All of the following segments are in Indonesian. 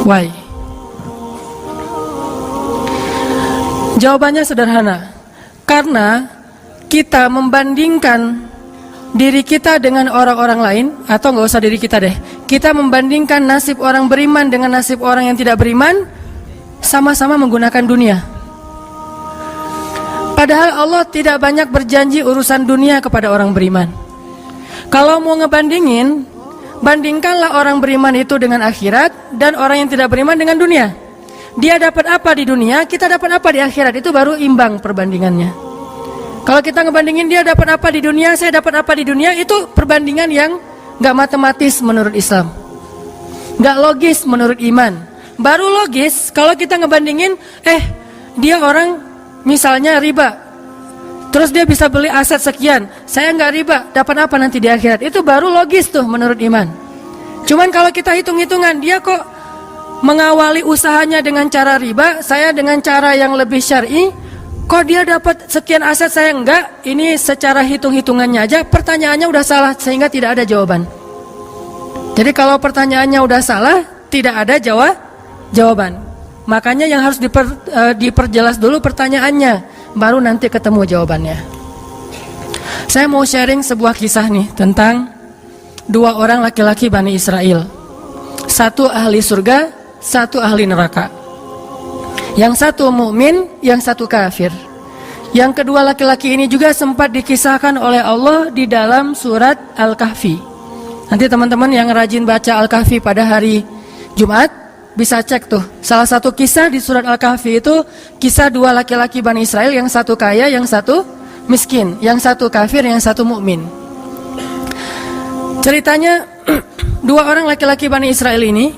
Why? Jawabannya sederhana. Karena kita membandingkan diri kita dengan orang-orang lain, atau nggak usah diri kita deh, kita membandingkan nasib orang beriman dengan nasib orang yang tidak beriman, sama-sama menggunakan dunia. Padahal Allah tidak banyak berjanji urusan dunia kepada orang beriman. Kalau mau ngebandingin, bandingkanlah orang beriman itu dengan akhirat dan orang yang tidak beriman dengan dunia. Dia dapat apa di dunia, kita dapat apa di akhirat, itu baru imbang perbandingannya. Kalau kita ngebandingin dia dapat apa di dunia, saya dapat apa di dunia, itu perbandingan yang gak matematis menurut Islam, gak logis menurut iman. Baru logis kalau kita ngebandingin, dia orang misalnya riba, terus dia bisa beli aset sekian, saya nggak riba, dapat apa nanti di akhirat, itu baru logis tuh menurut iman. Cuman kalau kita hitung-hitungan, dia kok mengawali usahanya dengan cara riba, saya dengan cara yang lebih syar'i, kok dia dapat sekian aset saya enggak, ini secara hitung-hitungannya aja pertanyaannya udah salah sehingga tidak ada jawaban. Jadi kalau pertanyaannya udah salah, tidak ada jawaban. Makanya yang harus diperjelas dulu pertanyaannya, baru nanti ketemu jawabannya. Saya mau sharing sebuah kisah nih tentang dua orang laki-laki Bani Israel. Satu ahli surga, satu ahli neraka. Yang satu mukmin, yang satu kafir. Yang kedua laki-laki ini juga sempat dikisahkan oleh Allah di dalam surat Al-Kahfi. Nanti teman-teman yang rajin baca Al-Kahfi pada hari Jumat bisa cek tuh. Salah satu kisah di surat Al-Kahfi itu kisah dua laki-laki Bani Israel, yang satu kaya, yang satu miskin, yang satu kafir, yang satu mukmin. Ceritanya dua orang laki-laki Bani Israel ini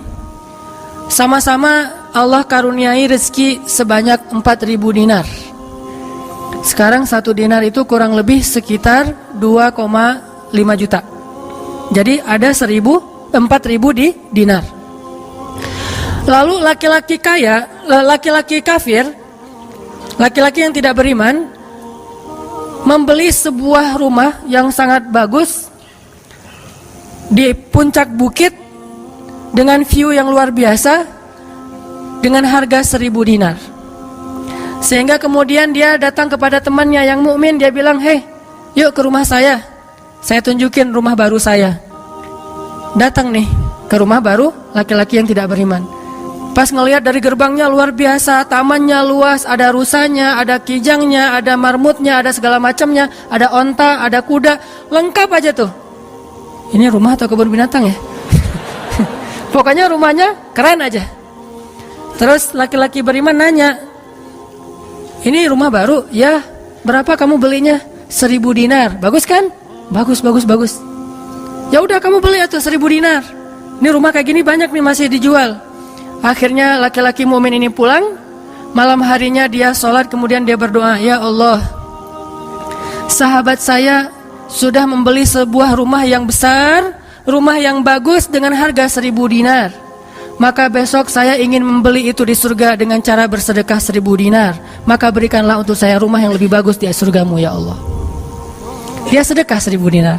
sama-sama Allah karuniai rezeki sebanyak 4.000 dinar. Sekarang 1 dinar itu kurang lebih sekitar 2,5 juta. Jadi ada 4.000 di dinar. Lalu laki-laki kaya, laki-laki kafir, laki-laki yang tidak beriman, membeli sebuah rumah yang sangat bagus di puncak bukit dengan view yang luar biasa, dengan harga 1.000 dinar. Sehingga kemudian dia datang kepada temannya yang mukmin, dia bilang, yuk ke rumah saya tunjukin rumah baru saya. Datang nih ke rumah baru laki-laki yang tidak beriman. Pas ngelihat dari gerbangnya luar biasa, tamannya luas, ada rusanya, ada kijangnya, ada marmutnya, ada segala macamnya, ada onta, ada kuda, lengkap aja tuh. Ini rumah atau kebun binatang ya? Pokoknya rumahnya keren aja. Terus laki-laki beriman nanya, ini rumah baru? Ya. Berapa kamu belinya? 1.000 dinar. Bagus kan? Bagus. Ya udah kamu beli atau 1.000 dinar. Ini rumah kayak gini banyak nih masih dijual. Akhirnya laki-laki mukmin ini pulang. Malam harinya dia sholat, kemudian dia berdoa, ya Allah, sahabat saya sudah membeli sebuah rumah yang besar, rumah yang bagus dengan harga 1.000 dinar. Maka besok saya ingin membeli itu di surga dengan cara bersedekah 1.000 dinar. Maka berikanlah untuk saya rumah yang lebih bagus di surgamu ya Allah. Dia sedekah 1.000 dinar.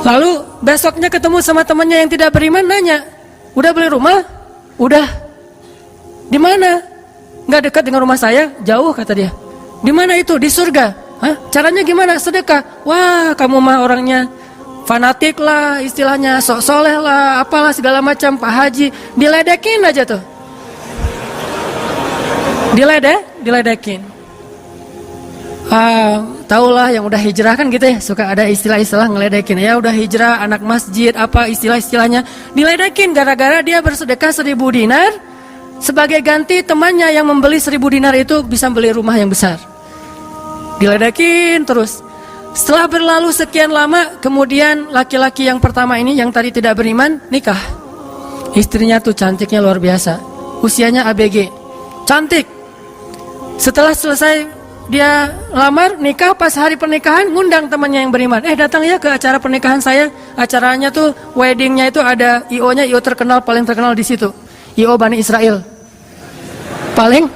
Lalu besoknya ketemu sama temannya yang tidak beriman, nanya, udah beli rumah? Udah. Di mana? Nggak dekat dengan rumah saya, jauh kata dia. Di mana itu? Di surga. Hah? Caranya gimana? Sedekah. Wah, kamu mah orangnya fanatik lah, istilahnya sok soleh lah, apalah segala macam, Pak Haji. Diledekin aja tuh. Diledekin. Taulah yang udah hijrah kan gitu ya, suka ada istilah-istilah ngeledekin. Ya udah hijrah, anak masjid, apa istilah-istilahnya. Diledekin gara-gara dia bersedekah 1.000 dinar. Sebagai ganti temannya yang membeli 1.000 dinar itu bisa beli rumah yang besar. Diledekin terus. Setelah berlalu sekian lama, kemudian laki-laki yang pertama ini yang tadi tidak beriman nikah. Istrinya tuh cantiknya luar biasa, usianya ABG, cantik. Setelah selesai dia lamar, nikah, pas hari pernikahan ngundang temannya yang beriman. Datang ya ke acara pernikahan saya. Acaranya tuh weddingnya itu ada IO-nya, IO terkenal, paling terkenal di situ, IO Bani Israel. Paling.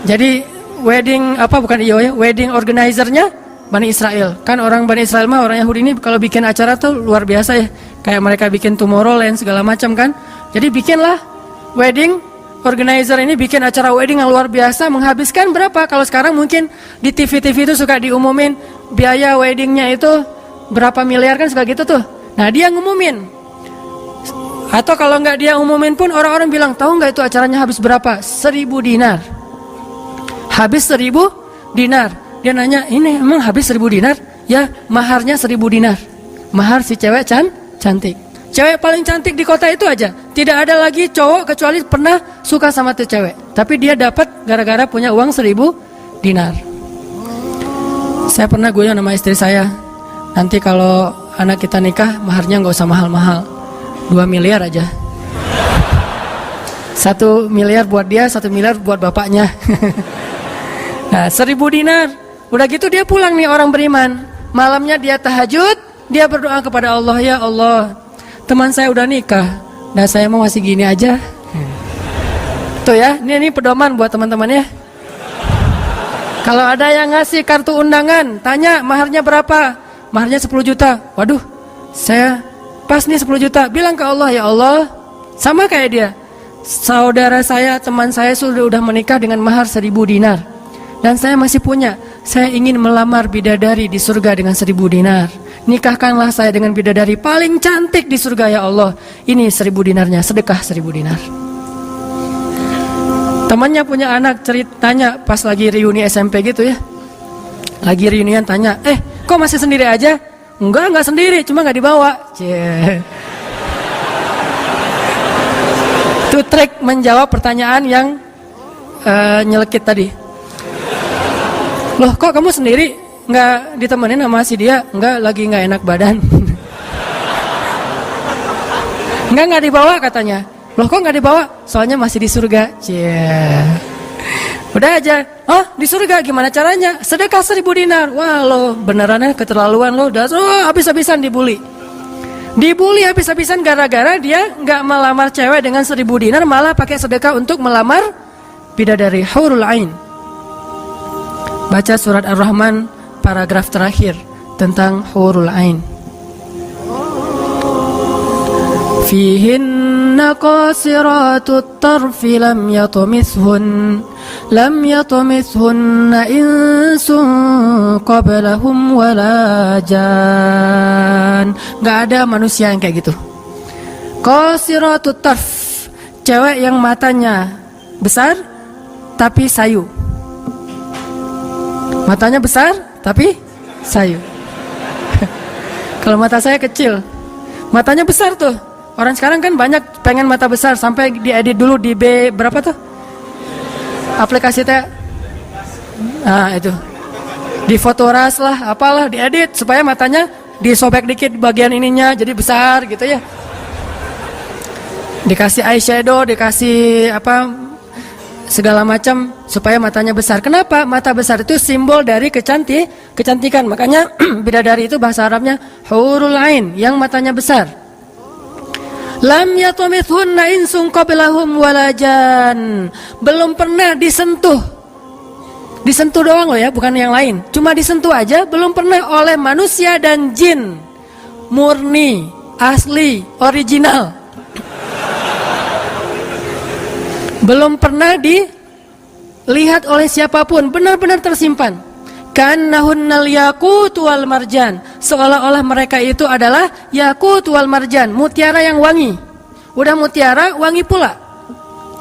Jadi wedding bukan IO ya, wedding organizer-nya Bani Israel. Kan orang Bani Israel mah, orang Yahudi ini kalau bikin acara tuh luar biasa ya. Kayak mereka bikin Tomorrowland segala macam kan. Jadi bikinlah wedding organizer ini bikin acara wedding yang luar biasa, menghabiskan berapa? Kalau sekarang mungkin di TV-TV itu suka diumumin biaya weddingnya itu berapa miliar kan, suka gitu tuh. Nah dia ngumumin. Atau kalau nggak dia umumin pun orang-orang bilang, tahu nggak itu acaranya habis berapa? 1.000 dinar. Habis 1.000 dinar. Dia nanya, ini emang habis 1.000 dinar? Ya, maharnya 1.000 dinar. Mahar si cewek cantik. Cewek paling cantik di kota itu aja. Tidak ada lagi cowok kecuali pernah suka sama tuh cewek. Tapi dia dapat gara-gara punya uang 1.000 dinar. Saya pernah guyon sama istri saya, nanti kalau anak kita nikah, maharnya nggak usah mahal-mahal, 2 miliar aja. 1 miliar buat dia, 1 miliar buat bapaknya. Nah, 1.000 dinar. Udah gitu dia pulang nih orang beriman. Malamnya dia tahajud, dia berdoa kepada Allah, ya Allah, teman saya udah nikah, nah saya mau masih gini aja. Tuh ya, ini pedoman buat teman-teman ya. Kalau ada yang ngasih kartu undangan, tanya maharnya berapa? Maharnya 10 juta. Waduh, saya pas nih 10 juta. Bilang ke Allah, ya Allah, sama kayak dia, saudara saya, teman saya udah menikah dengan mahar 1.000 dinar. Dan saya masih punya, saya ingin melamar bidadari di surga dengan 1.000 dinar. Nikahkanlah saya dengan bidadari paling cantik di surga, ya Allah. Ini 1.000 dinarnya, sedekah 1.000 dinar. Temannya punya anak, ceritanya pas lagi reuni SMP gitu ya. Lagi reunian tanya, kok masih sendiri aja? Enggak sendiri, cuma nggak dibawa. Itu trik menjawab pertanyaan yang nyelekit tadi. Loh, kok kamu sendiri? Nggak ditemenin sama si dia? Lagi nggak enak badan. Nggak dibawa katanya. Loh, kok nggak dibawa? Soalnya masih di surga. Udah aja. Oh, di surga gimana caranya? Sedekah 1.000 dinar. Wah, lo benerannya keterlaluan lo. Habis-habisan dibully. Dibully habis-habisan gara-gara dia nggak melamar cewek dengan 1.000 dinar, malah pakai sedekah untuk melamar bidadari hurul ain. Baca surat Ar-Rahman paragraf terakhir tentang hurul ain. Fihinna qasiratut tarfi lam yatumithunna insun qablahum wala jan. Gak ada manusia yang kayak gitu. Qasiratut tarf, cewek yang matanya besar tapi sayu. Matanya besar tapi sayu. Kalau mata saya kecil, matanya besar tuh. Orang sekarang kan banyak pengen mata besar, sampai diedit dulu di berapa tuh? Aplikasi teh. Nah, itu. Di fotoras lah, apalah diedit supaya matanya disobek dikit bagian ininya jadi besar gitu ya. Dikasih eyeshadow, dikasih segala macam supaya matanya besar. Kenapa? Mata besar itu simbol dari kecantikan. Makanya bidadari itu bahasa Arabnya hurul ain, yang matanya besar. Lam yatumithunna insun qablahum walajan. Belum pernah disentuh. Disentuh doang loh ya, bukan yang lain. Cuma disentuh aja, belum pernah oleh manusia dan jin. Murni, asli, original. Belum pernah dilihat oleh siapapun, benar-benar tersimpan. Kannahunnal yakut wal marjan, seolah-olah mereka itu adalah yakut wal marjan, mutiara yang wangi. Udah mutiara, wangi pula.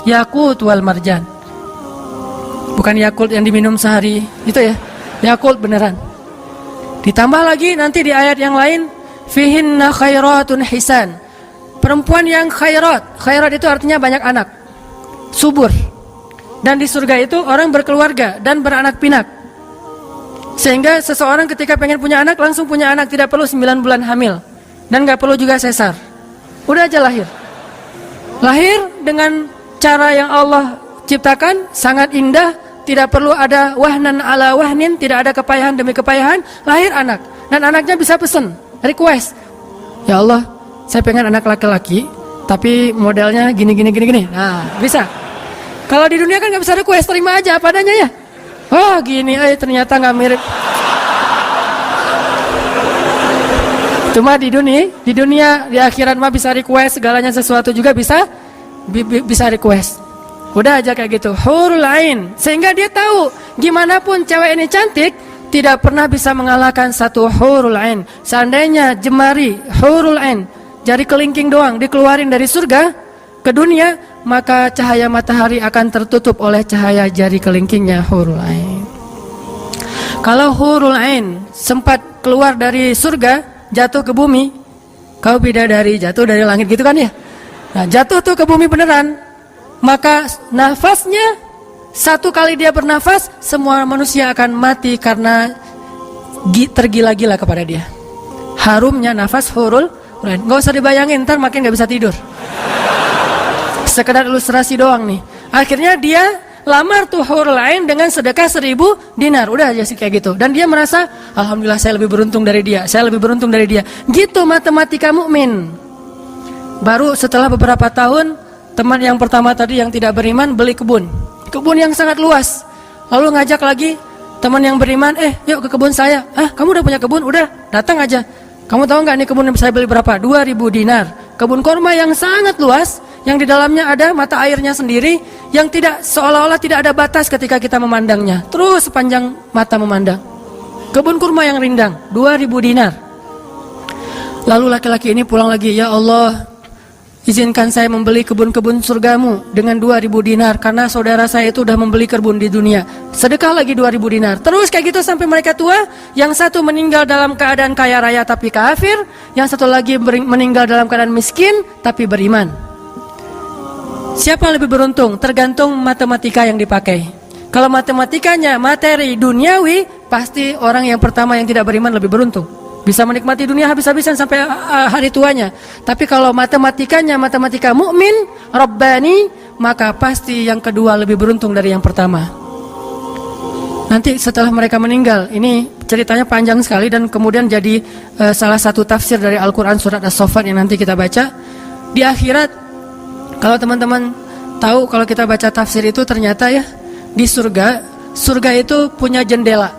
Yakut wal marjan. Bukan Yakult yang diminum sehari, itu ya. Yakult beneran. Ditambah lagi nanti di ayat yang lain, fihinna khairatun hisan. Perempuan yang khairat. Khairat itu artinya banyak anak. Subur. Dan di surga itu orang berkeluarga dan beranak pinak. Sehingga seseorang ketika pengen punya anak, langsung punya anak, tidak perlu 9 bulan hamil. Dan gak perlu juga sesar. Udah aja lahir. Lahir dengan cara yang Allah ciptakan, sangat indah. Tidak perlu ada wahnan ala wahnin, tidak ada kepayahan demi kepayahan. Lahir anak. Dan anaknya bisa pesen, request. Ya Allah, saya pengen anak laki-laki, tapi modelnya gini. Nah, bisa. Kalau di dunia kan gak bisa request, terima aja apa adanya ya. Oh gini, ternyata nggak mirip. Cuma di dunia di akhirat mah bisa request segalanya, sesuatu juga bisa bisa request. Udah aja kayak gitu, hurul ain. Sehingga dia tahu gimana pun cewek ini cantik, tidak pernah bisa mengalahkan satu hurul ain. Seandainya jemari hurul ain, jari kelingking doang dikeluarin dari surga ke dunia, maka cahaya matahari akan tertutup oleh cahaya jari kelingkingnya hurul ain. Kalau hurul ain sempat keluar dari surga, jatuh ke bumi, kau bidadari jatuh dari langit gitu kan ya. Nah, jatuh tuh ke bumi beneran, maka nafasnya satu kali dia bernafas, semua manusia akan mati karena tergila-gila kepada dia. Harumnya nafas hurul ain. Gak usah dibayangin, ntar makin gak bisa tidur. Sekedar ilustrasi doang nih. Akhirnya dia lamar tuh hurul ain dengan sedekah 1000 dinar. Udah aja sih kayak gitu. Dan dia merasa, alhamdulillah saya lebih beruntung dari dia, saya lebih beruntung dari dia. Gitu matematika mukmin. Baru setelah beberapa tahun, teman yang pertama tadi yang tidak beriman beli kebun yang sangat luas. Lalu ngajak lagi teman yang beriman, yuk ke kebun saya. Kamu udah punya kebun? Udah, datang aja. Kamu tahu nggak nih kebun yang saya beli berapa? 2000 dinar. Kebun kurma yang sangat luas, yang di dalamnya ada mata airnya sendiri, yang tidak seolah-olah tidak ada batas ketika kita memandangnya. Terus sepanjang mata memandang. Kebun kurma yang rindang, 2000 dinar. Lalu laki-laki ini pulang lagi, ya Allah, izinkan saya membeli kebun-kebun surgamu dengan 2000 dinar, karena saudara saya itu udah membeli kebun di dunia. Sedekah lagi 2000 dinar. Terus kayak gitu sampai mereka tua. Yang satu meninggal dalam keadaan kaya raya tapi kafir, yang satu lagi meninggal dalam keadaan miskin tapi beriman. Siapa lebih beruntung? Tergantung matematika yang dipakai. Kalau matematikanya materi duniawi, pasti orang yang pertama yang tidak beriman lebih beruntung. Bisa menikmati dunia habis-habisan sampai hari tuanya. Tapi kalau matematikanya matematika mukmin, Rabbani, maka pasti yang kedua lebih beruntung dari yang pertama. Nanti setelah mereka meninggal, ini ceritanya panjang sekali dan kemudian jadi salah satu tafsir dari Al-Quran surat As-Saffat yang nanti kita baca. Di akhirat, kalau teman-teman tahu, kalau kita baca tafsir itu ternyata ya, di surga itu punya jendela.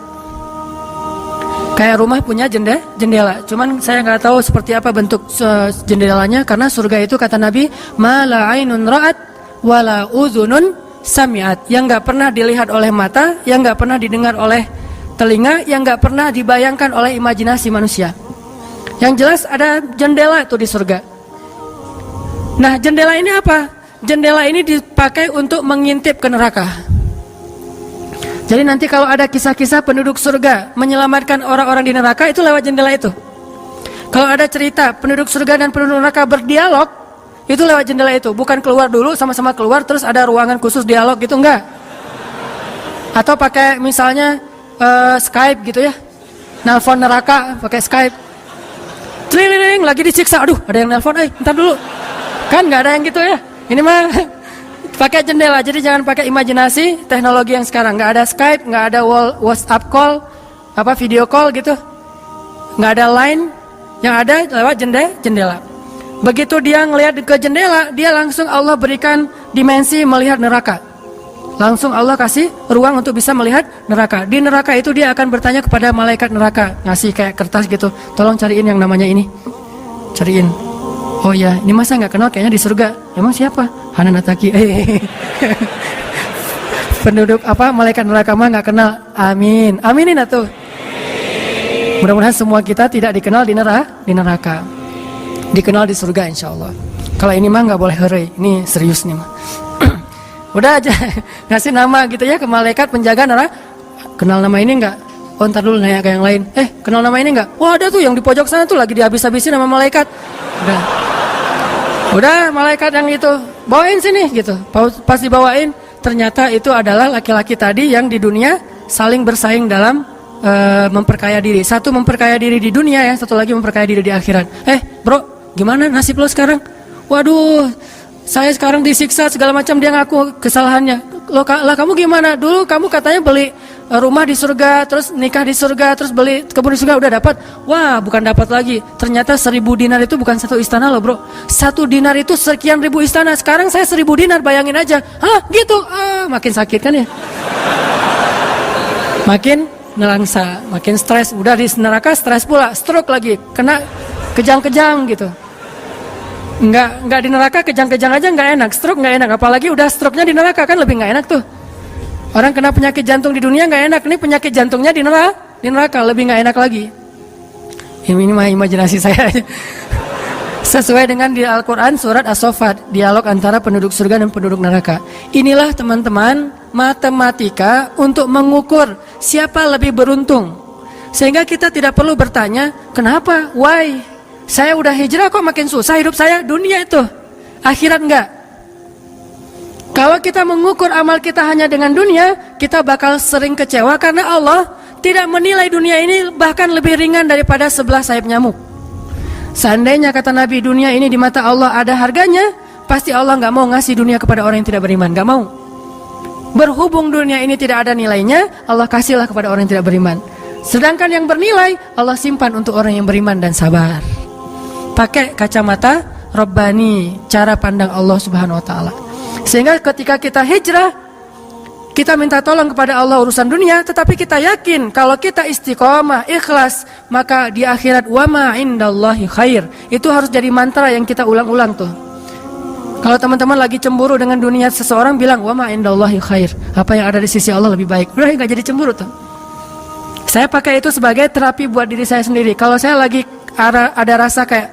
Kayak rumah punya jendela. Cuman saya nggak tahu seperti apa bentuk jendelanya, karena surga itu kata Nabi, ma la ainun ra'at wa la udhunun sami'at. Yang nggak pernah dilihat oleh mata, yang nggak pernah didengar oleh telinga, yang nggak pernah dibayangkan oleh imajinasi manusia. Yang jelas ada jendela itu di surga. Nah, jendela ini apa? Jendela ini dipakai untuk mengintip ke neraka. Jadi nanti kalau ada kisah-kisah penduduk surga menyelamatkan orang-orang di neraka, itu lewat jendela itu. Kalau ada cerita penduduk surga dan penduduk neraka berdialog, itu lewat jendela itu. Bukan keluar dulu, sama-sama keluar terus ada ruangan khusus dialog gitu, enggak. Atau pakai misalnya Skype gitu ya, nelpon neraka pakai Skype. Tling, lagi disiksa, aduh ada yang nelpon, bentar dulu. Kan nggak ada yang gitu ya. Ini mah pakai jendela. Jadi jangan pakai imajinasi teknologi yang sekarang. Nggak ada Skype, nggak ada WhatsApp call, video call gitu. Nggak ada line. Yang ada lewat jendela. Begitu dia ngelihat ke jendela, dia langsung Allah berikan dimensi melihat neraka. Langsung Allah kasih ruang untuk bisa melihat neraka. Di neraka itu dia akan bertanya kepada malaikat neraka, ngasih kayak kertas gitu. Tolong cariin yang namanya ini. Cariin. Oh ya, ini masa nggak kenal kayaknya di surga. Emang siapa? Hananataki. Penduduk malaikat neraka mah nggak kenal. Amin. Aminin atuh. Mudah-mudahan semua kita tidak dikenal di neraka. Dikenal di surga insya Allah. Kalau ini mah nggak boleh heureuy. Ini serius nih mah. Udah aja ngasih nama gitu ya ke malaikat penjaga neraka. Kenal nama ini nggak? Oh ntar dulu nanya ke yang lain. Kenal nama ini nggak? Wah ada tuh yang di pojok sana tuh lagi dihabis-habisin sama malaikat. Udah malaikat yang itu bawain sini gitu. Pas dibawain ternyata itu adalah laki-laki tadi yang di dunia saling bersaing dalam memperkaya diri. Satu memperkaya diri di dunia, yang satu lagi memperkaya diri di akhirat. Bro, gimana nasib lo sekarang? Waduh, saya sekarang disiksa segala macam. Dia ngaku kesalahannya. Lah kamu gimana? Dulu kamu katanya beli rumah di surga, terus nikah di surga, terus beli kebun di surga, udah dapat. Wah, bukan dapat lagi. Ternyata 1000 dinar itu bukan satu istana loh bro. 1 dinar itu sekian ribu istana. Sekarang saya 1000 dinar, bayangin aja. Hah gitu, makin sakit kan ya. Makin nelangsa, makin stres. Udah di neraka stres pula, stroke lagi. Kena kejang-kejang gitu. Nggak di neraka kejang-kejang aja nggak enak, stroke nggak enak, apalagi udah stroke-nya di neraka kan lebih nggak enak tuh. Orang kena penyakit jantung di dunia nggak enak, ini penyakit jantungnya di neraka lebih nggak enak lagi. Ini mah imajinasi saya. Sesuai dengan di Al-Quran surat As-Saffat, dialog antara penduduk surga dan penduduk neraka. Inilah teman-teman matematika untuk mengukur siapa lebih beruntung. Sehingga kita tidak perlu bertanya, kenapa? Why? Saya udah hijrah kok makin susah hidup saya? Dunia itu, akhirat enggak. Kalau kita mengukur amal kita hanya dengan dunia, kita bakal sering kecewa karena Allah tidak menilai dunia ini bahkan lebih ringan daripada sebelah sayap nyamuk. Seandainya kata Nabi dunia ini di mata Allah ada harganya, pasti Allah nggak mau ngasih dunia kepada orang yang tidak beriman, nggak mau. Berhubung dunia ini tidak ada nilainya, Allah kasihlah kepada orang yang tidak beriman. Sedangkan yang bernilai Allah simpan untuk orang yang beriman dan sabar. Pakai kacamata Rabbani, cara pandang Allah Subhanahu Wa Taala. Sehingga ketika kita hijrah, kita minta tolong kepada Allah urusan dunia, tetapi kita yakin kalau kita istiqomah, ikhlas, maka di akhirat wa ma indallahi khair. Itu harus jadi mantra yang kita ulang-ulang tuh. Kalau teman-teman lagi cemburu dengan dunia, seseorang bilang wa ma indallahi khair. Apa yang ada di sisi Allah lebih baik. Udah enggak jadi cemburu tuh. Saya pakai itu sebagai terapi buat diri saya sendiri. Kalau saya lagi ada rasa kayak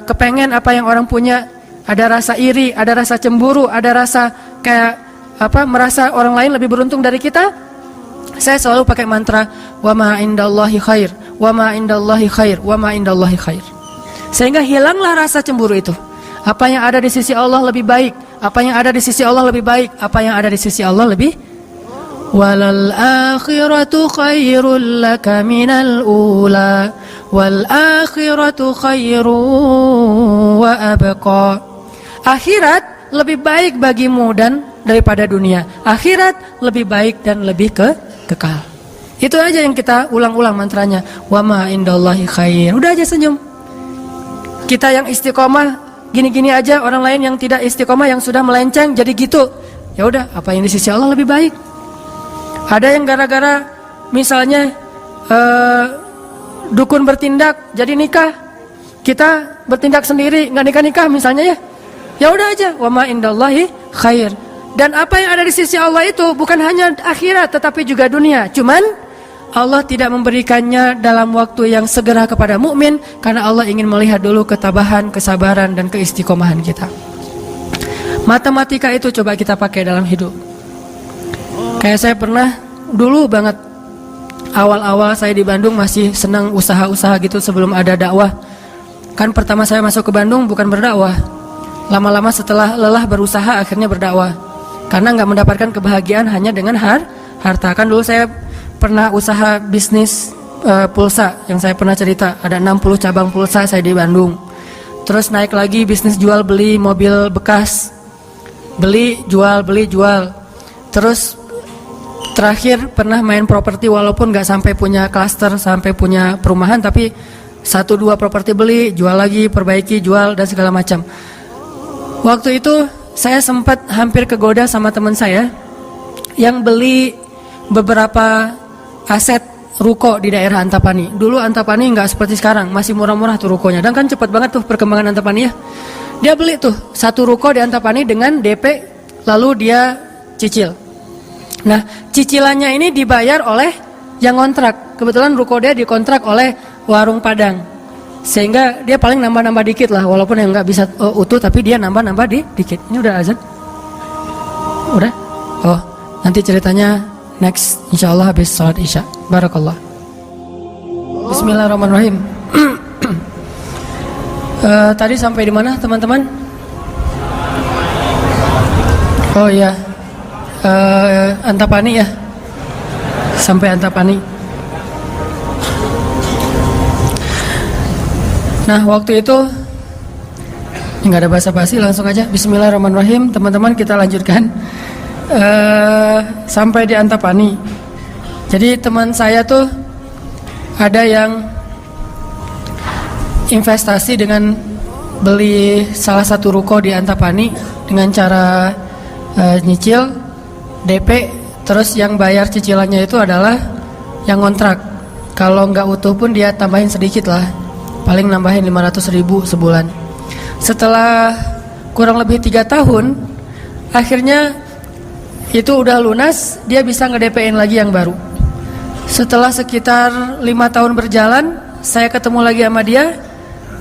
kepengen apa yang orang punya, ada rasa iri, ada rasa cemburu, ada rasa kayak merasa orang lain lebih beruntung dari kita, saya selalu pakai mantra wa ma indallahi khair, wa ma indallahi khair, wa ma indallahi khair. Sehingga hilanglah rasa cemburu itu. Apa yang ada di sisi Allah lebih baik, apa yang ada di sisi Allah lebih baik, apa yang ada di sisi Allah lebih. Walal akhiratu khairul laka minal ula, wal akhiratu khairu wa abqa. Akhirat lebih baik bagimu dan daripada dunia. Akhirat lebih baik dan lebih kekal. Itu aja yang kita ulang-ulang mantranya. Wa ma indallahi khair. Udah aja senyum. Kita yang istiqomah gini-gini aja, orang lain yang tidak istiqomah yang sudah melenceng jadi gitu. Ya udah, apa yang di sisi Allah lebih baik. Ada yang gara-gara misalnya dukun bertindak jadi nikah. Kita bertindak sendiri nggak nikah-nikah misalnya ya. Ya udah aja, wa ma indallahi khair. Dan apa yang ada di sisi Allah itu bukan hanya akhirat tetapi juga dunia. Cuman Allah tidak memberikannya dalam waktu yang segera kepada mukmin karena Allah ingin melihat dulu ketabahan, kesabaran dan keistiqomahan kita. Matematika itu coba kita pakai dalam hidup. Kayak saya pernah dulu banget awal-awal saya di Bandung masih senang usaha-usaha gitu sebelum ada dakwah. Kan pertama saya masuk ke Bandung bukan berdakwah. Lama-lama setelah lelah berusaha akhirnya berdakwah. Karena nggak mendapatkan kebahagiaan hanya dengan harta. Kan dulu saya pernah usaha bisnis pulsa yang saya pernah cerita. Ada 60 cabang pulsa saya di Bandung. Terus naik lagi bisnis jual beli mobil bekas. Beli jual. Terus terakhir pernah main properti walaupun nggak sampai punya klaster, sampai punya perumahan, tapi 1-2 properti beli, jual lagi, perbaiki, jual dan segala macam. Waktu itu saya sempat hampir kegoda sama teman saya yang beli beberapa aset ruko di daerah Antapani. Dulu Antapani nggak seperti sekarang, masih murah-murah tuh rukonya. Dan kan cepat banget tuh perkembangan Antapani ya. Dia beli tuh 1 ruko di Antapani dengan DP, lalu dia cicil. Nah, cicilannya ini dibayar oleh yang kontrak. Kebetulan ruko dia dikontrak oleh warung Padang. Sehingga dia paling nambah-nambah dikit lah, walaupun yang nggak bisa utuh, tapi dia nambah-nambah dikit. Ini udah azan? Udah? Oh, nanti ceritanya next, insya Allah habis sholat isya. Barakallah. Bismillahirrahmanirrahim. Tadi sampai di mana teman-teman? Oh iya, Antapani ya. Sampai Antapani. Nah waktu itu nggak ada basa-basi, langsung aja Bismillahirrahmanirrahim. Teman-teman kita lanjutkan sampai di Antapani. Jadi teman saya tuh ada yang investasi dengan beli salah satu ruko di Antapani dengan cara nyicil DP, terus yang bayar cicilannya itu adalah yang kontrak. Kalau nggak utuh pun dia tambahin sedikit lah. paling nambahin 500.000 sebulan. Setelah kurang lebih 3 tahun, akhirnya itu udah lunas, dia bisa nge-DP-in lagi yang baru. Setelah sekitar 5 tahun berjalan, saya ketemu lagi sama dia.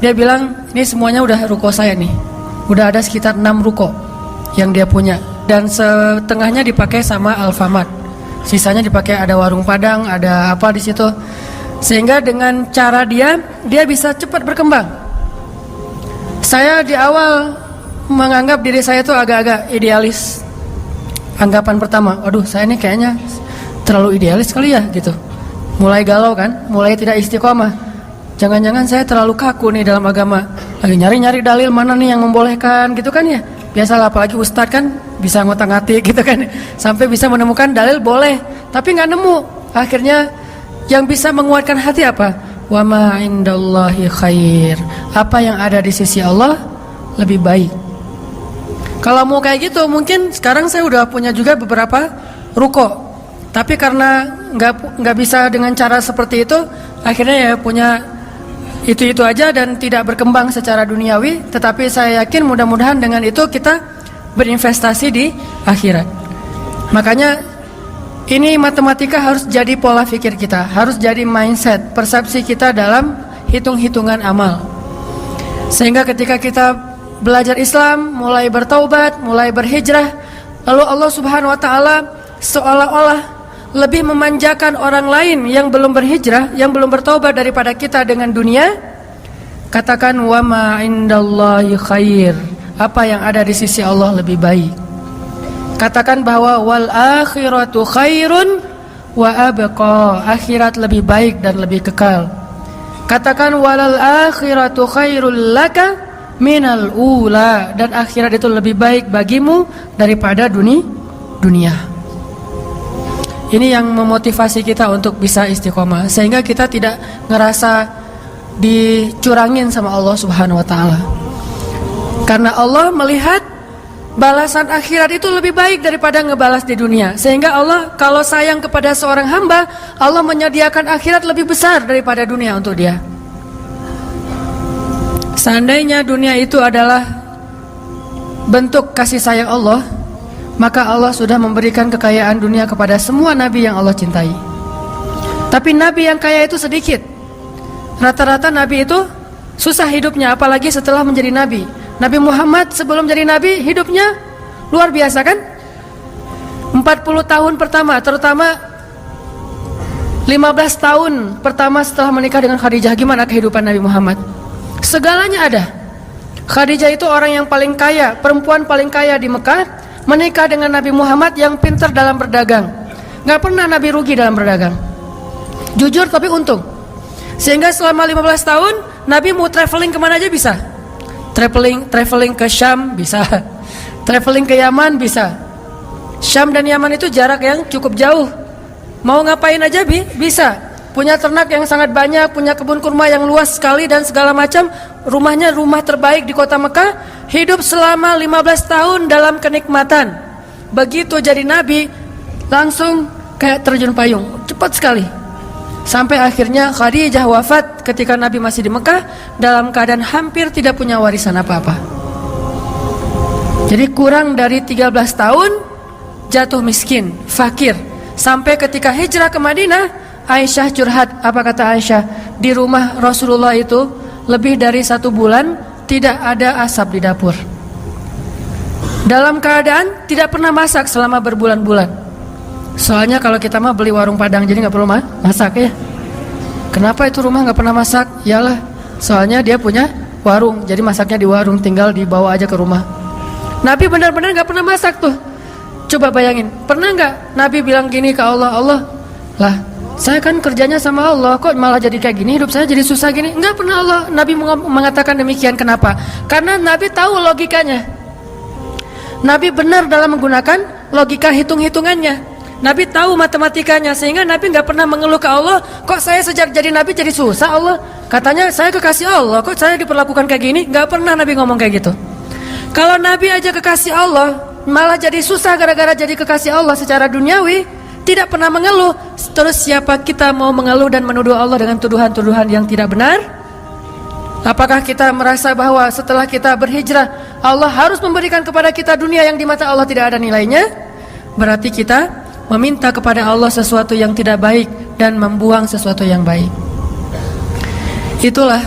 Dia bilang, ini semuanya udah ruko saya nih. Udah ada sekitar 6 ruko yang dia punya, dan setengahnya dipakai sama Alfamart. Sisanya dipakai ada warung Padang, ada apa di situ. Sehingga dengan cara dia bisa cepat berkembang. Saya di awal menganggap diri saya tuh agak-agak idealis. Anggapan pertama, waduh saya ini kayaknya terlalu idealis kali ya gitu. Mulai galau kan, mulai tidak istiqomah. Jangan-jangan saya terlalu kaku nih dalam agama. Lagi nyari-nyari dalil mana nih yang membolehkan gitu kan ya. Biasalah, apalagi ustadz kan bisa ngotak-ngatik gitu kan. Sampai bisa menemukan dalil boleh, tapi nggak nemu. Akhirnya yang bisa menguatkan hati apa? Wa ma indallahi khair. Apa yang ada di sisi Allah lebih baik. Kalau mau kayak gitu, mungkin sekarang saya udah punya juga beberapa ruko. Tapi karena nggak bisa dengan cara seperti itu, akhirnya ya punya itu aja dan tidak berkembang secara duniawi. Tetapi saya yakin mudah-mudahan dengan itu kita berinvestasi di akhirat. Makanya ini matematika harus jadi pola pikir kita, harus jadi mindset, persepsi kita dalam hitung-hitungan amal. Sehingga ketika kita belajar Islam, mulai bertaubat, mulai berhijrah, lalu Allah Subhanahu wa taala seolah-olah lebih memanjakan orang lain yang belum berhijrah, yang belum bertaubat daripada kita dengan dunia. Katakan wa ma indallahi khair. Apa yang ada di sisi Allah lebih baik. Katakan bahwa wal akhiratu khairun wa abqa. Akhirat lebih baik dan lebih kekal. Katakan walal akhiratu khairul laka minal ula. Dan akhirat itu lebih baik bagimu daripada dunia. Ini yang memotivasi kita untuk bisa istiqomah, sehingga kita tidak ngerasa dicurangin sama Allah Subhanahu wa taala. Karena Allah melihat balasan akhirat itu lebih baik daripada ngebalas di dunia. Sehingga Allah kalau sayang kepada seorang hamba, Allah menyediakan akhirat lebih besar daripada dunia untuk dia. Seandainya dunia itu adalah bentuk kasih sayang Allah, maka Allah sudah memberikan kekayaan dunia kepada semua nabi yang Allah cintai. Tapi nabi yang kaya itu sedikit. Rata-rata nabi itu susah hidupnya, apalagi setelah menjadi nabi. Nabi Muhammad sebelum jadi nabi hidupnya luar biasa kan? 40 tahun pertama, terutama 15 tahun pertama setelah menikah dengan Khadijah, gimana kehidupan Nabi Muhammad? Segalanya ada. Khadijah itu orang yang paling kaya, perempuan paling kaya di Mekah, menikah dengan Nabi Muhammad yang pintar dalam berdagang. Gak pernah Nabi rugi dalam berdagang. Jujur tapi untung. Sehingga selama 15 tahun Nabi mau traveling kemana aja bisa. Traveling ke Syam bisa. Traveling ke Yaman bisa. Syam dan Yaman itu jarak yang cukup jauh. Mau ngapain aja bisa. Punya ternak yang sangat banyak, punya kebun kurma yang luas sekali dan segala macam. Rumahnya rumah terbaik di kota Mekah. Hidup selama 15 tahun dalam kenikmatan. Begitu jadi nabi, langsung kayak terjun payung, cepat sekali. Sampai akhirnya Khadijah wafat ketika Nabi masih di Mekah dalam keadaan hampir tidak punya warisan apa-apa. Jadi kurang dari 13 tahun jatuh miskin, fakir. Sampai ketika hijrah ke Madinah, Aisyah curhat. Apa kata Aisyah? Di rumah Rasulullah itu lebih dari 1 bulan tidak ada asap di dapur. Dalam keadaan tidak pernah masak selama berbulan-bulan. Soalnya kalau kita mah beli warung Padang, jadi nggak perlu masak ya. Kenapa itu rumah nggak pernah masak? Yalah, soalnya dia punya warung, jadi masaknya di warung, tinggal dibawa aja ke rumah. Nabi benar-benar nggak pernah masak tuh. Coba bayangin, pernah nggak Nabi bilang gini ke Allah, Allah, lah saya kan kerjanya sama Allah, kok malah jadi kayak gini, hidup saya jadi susah gini? Enggak pernah Allah Nabi mengatakan demikian. Kenapa? Karena Nabi tahu logikanya. Nabi benar dalam menggunakan logika hitung-hitungannya. Nabi tahu matematikanya, sehingga Nabi nggak pernah mengeluh ke Allah, kok saya sejak jadi Nabi jadi susah Allah. Katanya saya kekasih Allah, kok saya diperlakukan kayak gini? Nggak pernah Nabi ngomong kayak gitu. Kalau Nabi aja kekasih Allah, malah jadi susah gara-gara jadi kekasih Allah secara duniawi, tidak pernah mengeluh. Terus siapa kita mau mengeluh dan menuduh Allah dengan tuduhan-tuduhan yang tidak benar? Apakah kita merasa bahwa setelah kita berhijrah Allah harus memberikan kepada kita dunia yang di mata Allah tidak ada nilainya? Berarti kita meminta kepada Allah sesuatu yang tidak baik dan membuang sesuatu yang baik. Itulah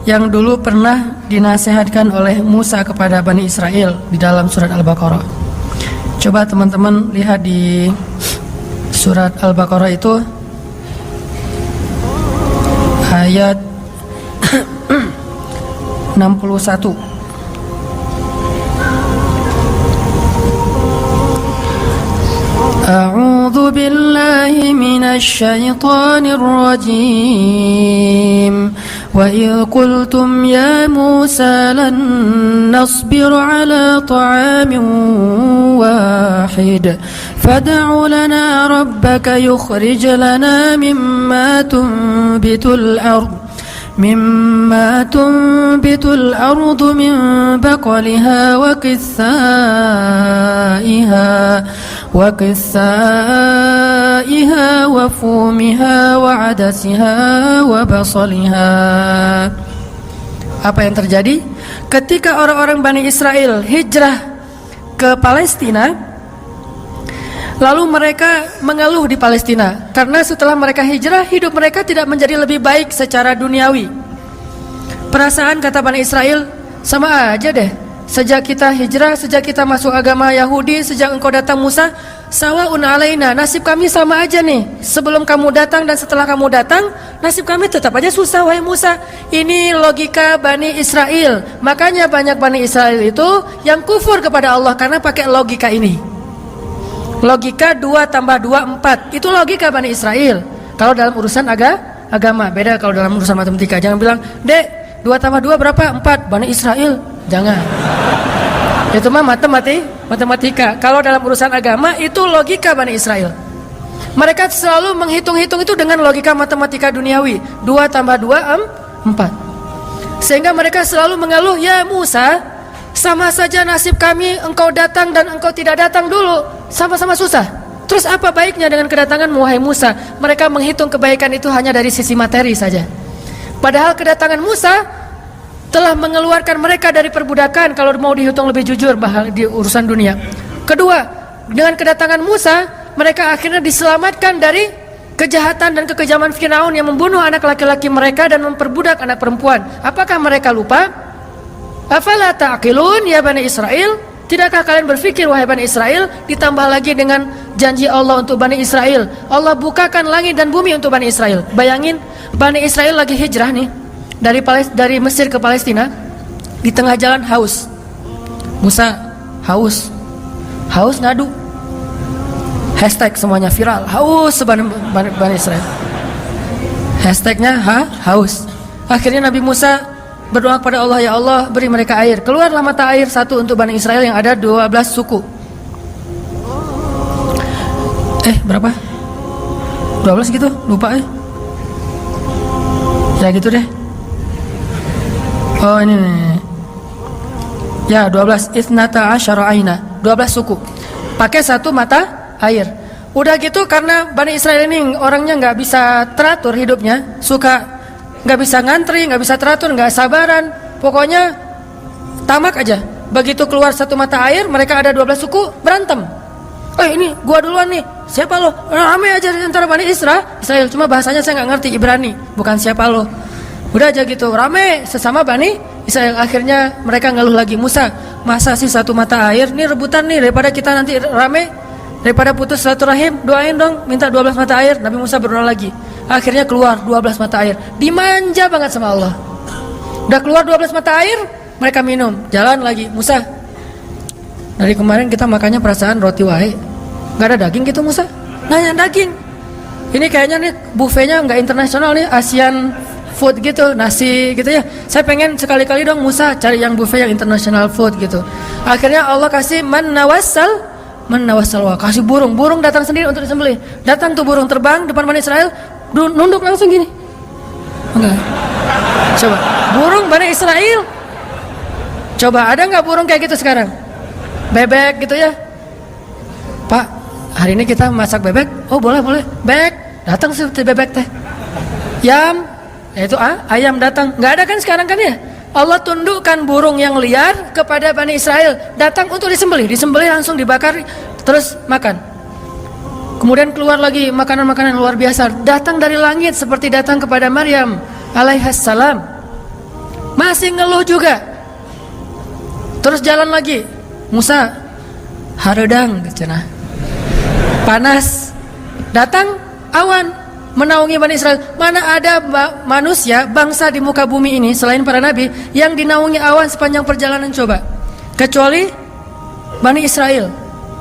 yang dulu pernah dinasihatkan oleh Musa kepada Bani Israel di dalam surat Al-Baqarah. Coba teman-teman lihat di surat Al-Baqarah itu ayat 61. A'udzu billahi minasy syaithanir rajim. Wa idh qultum ya Musa lan nasbir ala ta'amin wahid fad'u lana rabbaka yukhrij lana mimma tunbitul ardh مما تنبت الأرض من بقلها وقثائها وفومها وعدسها وبصلها. Apa yang terjadi? Ketika orang-orang Bani Israel hijrah ke Palestina, lalu mereka mengeluh di Palestina karena setelah mereka hijrah hidup mereka tidak menjadi lebih baik secara duniawi. Perasaan kata Bani Israel, sama aja deh. Sejak kita hijrah, sejak kita masuk agama Yahudi, sejak engkau datang Musa, sawaun alaina, nasib kami sama aja nih. Sebelum kamu datang dan setelah kamu datang, nasib kami tetap aja susah wahai Musa. Ini logika Bani Israel. Makanya banyak Bani Israel itu yang kufur kepada Allah karena pakai logika ini. Logika 2 tambah 2 4. Itu logika Bani Israel. Kalau dalam urusan agama, beda kalau dalam urusan matematika. Jangan bilang, "Dek, 2 tambah 2 berapa?" 4. Bani Israel. Jangan. Itu mah matematika. Kalau dalam urusan agama itu logika Bani Israel. Mereka selalu menghitung-hitung itu dengan logika matematika duniawi. 2 tambah 2 4. Sehingga mereka selalu mengeluh, "Ya Musa, sama saja nasib kami engkau datang dan engkau tidak datang dulu. Sama-sama susah. Terus apa baiknya dengan kedatanganmu wahai Musa?" Mereka menghitung kebaikan itu hanya dari sisi materi saja. Padahal kedatangan Musa telah mengeluarkan mereka dari perbudakan kalau mau dihitung lebih jujur di urusan dunia. Kedua, dengan kedatangan Musa, mereka akhirnya diselamatkan dari kejahatan dan kekejaman Firaun yang membunuh anak laki-laki mereka dan memperbudak anak perempuan. Apakah mereka lupa? Afala ta'qilun ya Bani Israel? Tidakkah kalian berpikir wahai Bani Israel? Ditambah lagi dengan janji Allah untuk Bani Israel, Allah bukakan langit dan bumi untuk Bani Israel. Bayangin Bani Israel lagi hijrah nih dari Mesir ke Palestina, di tengah jalan haus. Musa haus ngadu, hashtag semuanya viral, haus Bani Israel, hashtagnya haus. Akhirnya Nabi Musa berdoa kepada Allah, "Ya Allah, beri mereka air." Keluarlah mata air satu untuk Bani Israel yang ada 12 suku. Berapa? 12 gitu? Lupa ya gitu deh. Oh ini nih. Ya 12, Ithnata asyara aina, 12 suku. Pakai satu mata air. Udah gitu karena Bani Israel ini orangnya nggak bisa teratur hidupnya, suka nggak bisa ngantri, nggak bisa teratur, nggak sabaran, pokoknya tamak aja. Begitu keluar satu mata air, mereka ada 12 suku berantem. Ini gua duluan nih, siapa lo? Rame aja antara Bani Israel, cuma bahasanya saya nggak ngerti, Ibrani, bukan siapa lo. Udah aja gitu, rame sesama Bani Israel. Akhirnya mereka ngeluh lagi, "Musa, masa sih satu mata air? Nih rebutan nih, daripada kita nanti rame, daripada putus silaturahim, doain dong, minta 12 mata air." Nabi Musa berdoa lagi. Akhirnya keluar 12 mata air. Dimanja banget sama Allah. Udah keluar 12 mata air, mereka minum. Jalan lagi, "Musa, dari kemarin kita makannya perasaan roti wae, gak ada daging gitu Musa?" Nanya daging. Ini kayaknya nih buffetnya gak internasional nih, Asian food gitu, nasi gitu ya. Saya pengen sekali-kali dong Musa cari yang buffet yang international food gitu. Akhirnya Allah kasih man nawassal, kasih burung datang sendiri untuk disembelih. Datang tuh burung terbang depan Bani Israel, nunduk langsung gini. Enggak. Coba, burung Bani Israel. Coba ada nggak burung kayak gitu sekarang? Bebek gitu ya. "Pak, hari ini kita masak bebek." "Oh boleh. Bebek." Datang seperti bebek teh. Yam, yaitu ayam datang. Nggak ada kan sekarang kan ya? Allah tundukkan burung yang liar kepada Bani Israel, datang untuk disembelih langsung dibakar, terus makan. Kemudian keluar lagi makanan-makanan luar biasa, datang dari langit seperti datang kepada Maryam alaihassalam. Masih ngeluh juga. Terus jalan lagi, Musa haredang cenah. Panas, datang awan menaungi Bani Israel. Mana ada manusia, bangsa di muka bumi ini selain para nabi yang dinaungi awan sepanjang perjalanan coba, kecuali Bani Israel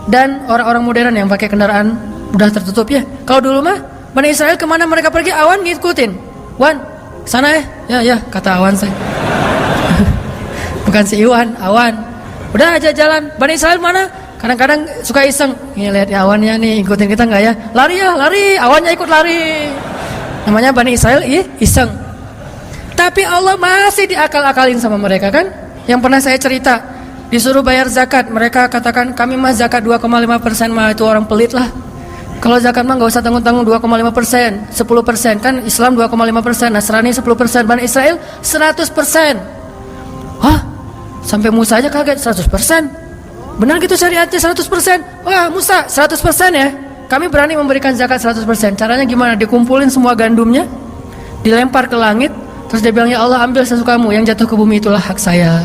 dan orang-orang modern yang pakai kendaraan udah tertutup ya. Kalau dulu mah Bani Israel kemana mereka pergi awan ngikutin. Wan, sana ya kata awan saya. Bukan si Iwan, awan. Udah aja jalan. Bani Israel mana? Kadang-kadang suka iseng, nih lihat ya awannya nih, ikutin kita nggak ya? Lari ya, lari, awannya ikut lari. Namanya Bani Israel iseng. Tapi Allah masih diakal-akalin sama mereka kan? Yang pernah saya cerita, disuruh bayar zakat, mereka katakan kami mah zakat 2,5% mah itu orang pelit lah. Kalau zakat mah nggak usah tanggung-tanggung 2,5%, 10% kan Islam 2,5%, Nasrani 10%, Bani Israel 100%. Hah? Sampai Musa aja kaget 100%. Benar gitu syariatnya 100%? Wah Musa 100% ya? Kami berani memberikan zakat 100%. Caranya gimana? Dikumpulin semua gandumnya, dilempar ke langit, terus dia bilang ya Allah ambil sesukamu, yang jatuh ke bumi itulah hak saya.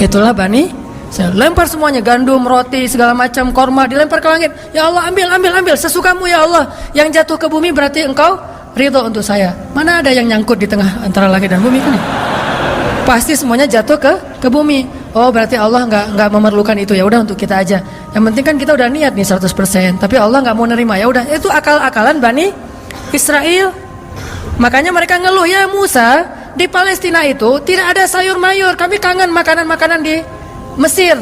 Itulah Bani, saya lempar semuanya, gandum, roti, segala macam, korma dilempar ke langit. Ya Allah ambil sesukamu ya Allah. Yang jatuh ke bumi berarti engkau ridho untuk saya. Mana ada yang nyangkut di tengah antara langit dan bumi kan? Pasti semuanya jatuh ke bumi. Oh berarti Allah nggak memerlukan itu, ya udah untuk kita aja. Yang penting kan kita udah niat nih 100%, tapi Allah nggak mau nerima. Ya udah itu akal-akalan Bani Israel. Makanya mereka ngeluh, ya Musa di Palestina itu tidak ada sayur mayur. Kami kangen makanan-makanan di Mesir.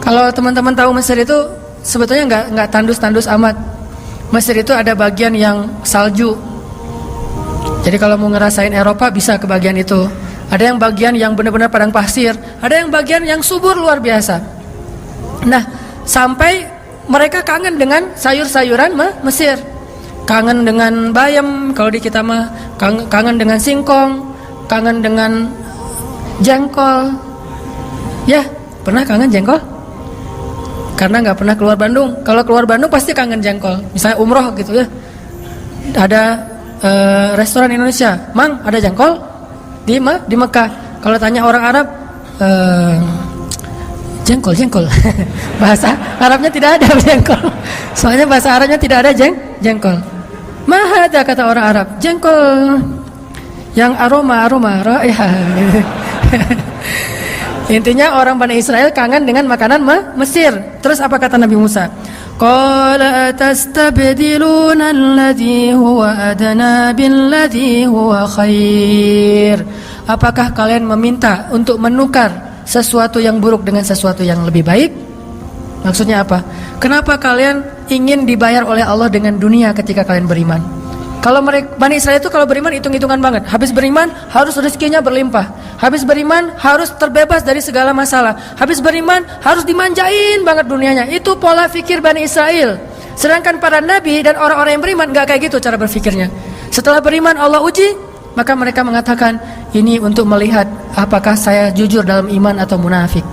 Kalau teman-teman tahu Mesir itu sebetulnya nggak tandus-tandus amat. Mesir itu ada bagian yang salju. Jadi kalau mau ngerasain Eropa bisa ke bagian itu. Ada yang bagian yang benar-benar padang pasir, ada yang bagian yang subur luar biasa. Nah, sampai mereka kangen dengan sayur-sayuran Mesir. Kangen dengan bayam, kalau di kita mah kangen dengan singkong, kangen dengan jengkol. Ya, pernah kangen jengkol? Karena nggak pernah keluar Bandung. Kalau keluar Bandung pasti kangen jengkol. Misalnya umroh gitu ya. Ada restoran Indonesia, Mang ada jengkol? Di Mekah. Kalau tanya orang Arab, jengkol. Bahasa Arabnya tidak ada jengkol. Soalnya bahasa Arabnya tidak ada jengkol. Mahada kata orang Arab, jengkol yang aroma raihah. Intinya orang Bani Israel kangen dengan makanan Mesir. Terus apa kata Nabi Musa? Qala atastabdiluna alladhi huwa adna billadhi huwa khair. Apakah kalian meminta untuk menukar sesuatu yang buruk dengan sesuatu yang lebih baik? Maksudnya apa? Kenapa kalian ingin dibayar oleh Allah dengan dunia ketika kalian beriman? Kalau Bani Israel itu kalau beriman hitung-hitungan banget. Habis beriman harus rezekinya berlimpah. Habis beriman harus terbebas dari segala masalah. Habis beriman harus dimanjain banget dunianya. Itu pola fikir Bani Israel. Sedangkan para nabi dan orang-orang yang beriman gak kayak gitu cara berfikirnya. Setelah beriman Allah uji, maka mereka mengatakan ini untuk melihat apakah saya jujur dalam iman atau munafik.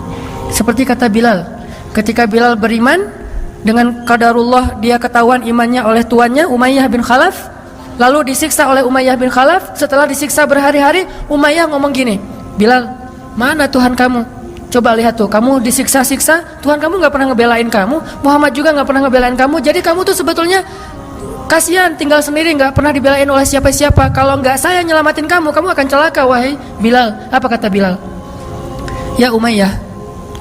Seperti kata Bilal, ketika Bilal beriman dengan qadarullah, dia ketahuan imannya oleh tuannya Umayyah bin Khalaf. Lalu disiksa oleh Umayyah bin Khalaf. Setelah disiksa berhari-hari, Umayyah ngomong gini, Bilal, mana Tuhan kamu? Coba lihat tuh, kamu disiksa-siksa, Tuhan kamu gak pernah ngebelain kamu, Muhammad juga gak pernah ngebelain kamu. Jadi kamu tuh sebetulnya kasihan, tinggal sendiri, gak pernah dibelain oleh siapa-siapa. Kalau gak saya nyelamatin kamu, kamu akan celaka, wahai Bilal. Apa kata Bilal? Ya Umayyah,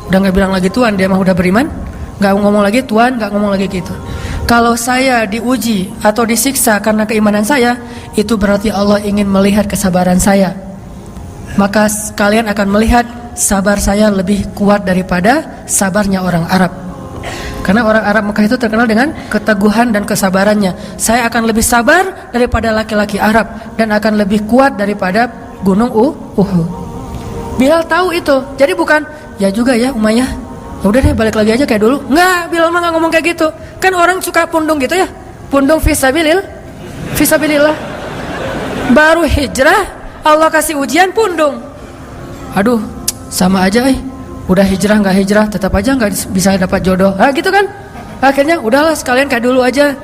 udah gak bilang lagi Tuhan, dia mah udah beriman, gak ngomong lagi Tuhan, gak ngomong lagi gitu. Kalau saya diuji atau disiksa karena keimanan saya, itu berarti Allah ingin melihat kesabaran saya. Maka kalian akan melihat sabar saya lebih kuat daripada sabarnya orang Arab. Karena orang Arab Mekah itu terkenal dengan keteguhan dan kesabarannya. Saya akan lebih sabar daripada laki-laki Arab dan akan lebih kuat daripada gunung Uhud. Bilal tahu itu. Jadi bukan, ya juga ya Umayyah, ya udah deh balik lagi aja kayak dulu. Enggak, Bilal mah gak ngomong kayak gitu. Kan orang suka pundung gitu ya, pundung fisabilillah. Baru hijrah Allah kasih ujian pundung. Aduh, sama aja udah hijrah nggak hijrah tetap aja nggak bisa dapat jodoh. Gitu kan. Akhirnya udahlah sekalian kayak dulu aja.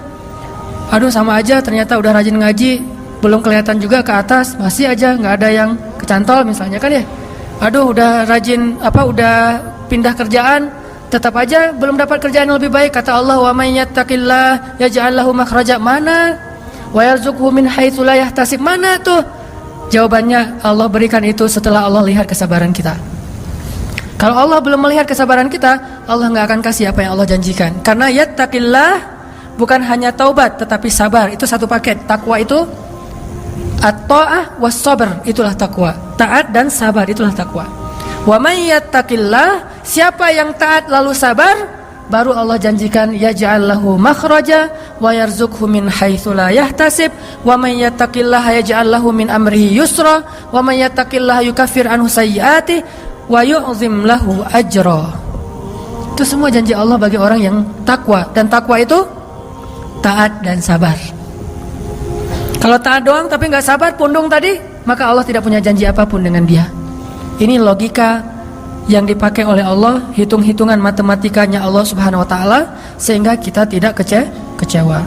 Aduh, sama aja, ternyata udah rajin ngaji belum kelihatan juga ke atas, masih aja nggak ada yang kecantol misalnya kan ya. Aduh, udah rajin udah pindah kerjaan, tetap aja belum dapat kerjaan yang lebih baik. Kata Allah, wa may yattaqillah yaj'al lahu makhraja. Mana? Wa yarzuqhu min haitsu la yahtasib. Mana tuh? Jawabannya Allah berikan itu setelah Allah lihat kesabaran kita. Kalau Allah belum melihat kesabaran kita, Allah nggak akan kasih apa yang Allah janjikan. Karena yattaqillah bukan hanya taubat tetapi sabar, itu satu paket. Takwa itu at-ta'ah was sabr, itulah takwa. Taat dan sabar, itulah takwa. Wa may yattaqillah, siapa yang taat lalu sabar, baru Allah janjikan yaj'al lahu makhraja wa yarzuqhu min haitsu la yahtasib. Wa may yattaqillaha yaj'al lahu min amrihi yusra wa may yattaqillaha yukaffir anhu sayyi'atihi wa yu'zim lahu ajra. Itu semua janji Allah bagi orang yang takwa, dan takwa itu taat dan sabar. Kalau taat doang tapi nggak sabar, pundung tadi, maka Allah tidak punya janji apapun dengan dia. Ini logika yang dipakai oleh Allah, hitung-hitungan matematikanya Allah Subhanahu wa taala, sehingga kita tidak kecewa.